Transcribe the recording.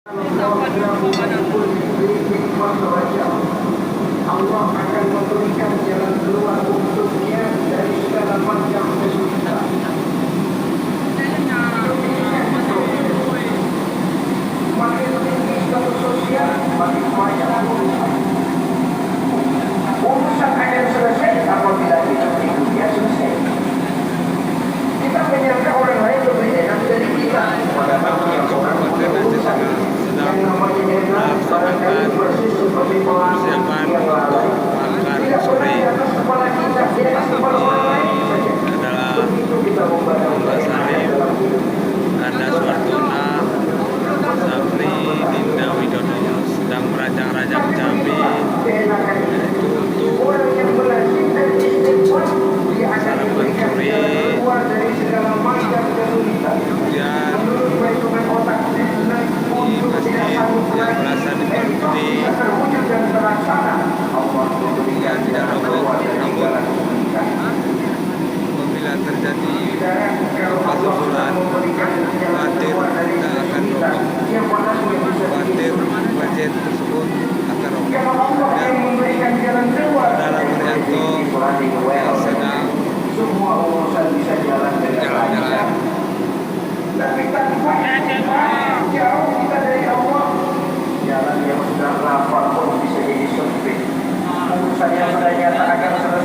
Allah akan memberikan jalan keluar untuknya dari segala macam kesulitan. Makin tinggi status sosial, makin banyak urusan. Urusan akan selesai apabila kita hidupnya selesai. Kita menyangka orang lain lebih enak dari kita. Padahal yang orang yang namanya enak barangkali persis seperti persiapan untuk makan sore adalah Mbak Salim, Anda Suartona, Sapri, Dinda Widodo sedang merancang-rancang cabai yaitu untuk sarapan sore. Kemudian di masjid yang berasa di Pondok Gede tidak robot, namun apabila terjadi gempa susulan, khawatir tidak akan roboh, khawatir masjid tersebut akan roboh. Dan saudara Marianto yang sedang jalan-jalan jauh kita dari Allah. Jalan yang sudah lapar pun bisa jadi sempit. Urusan yang sudah nyata akan selesai.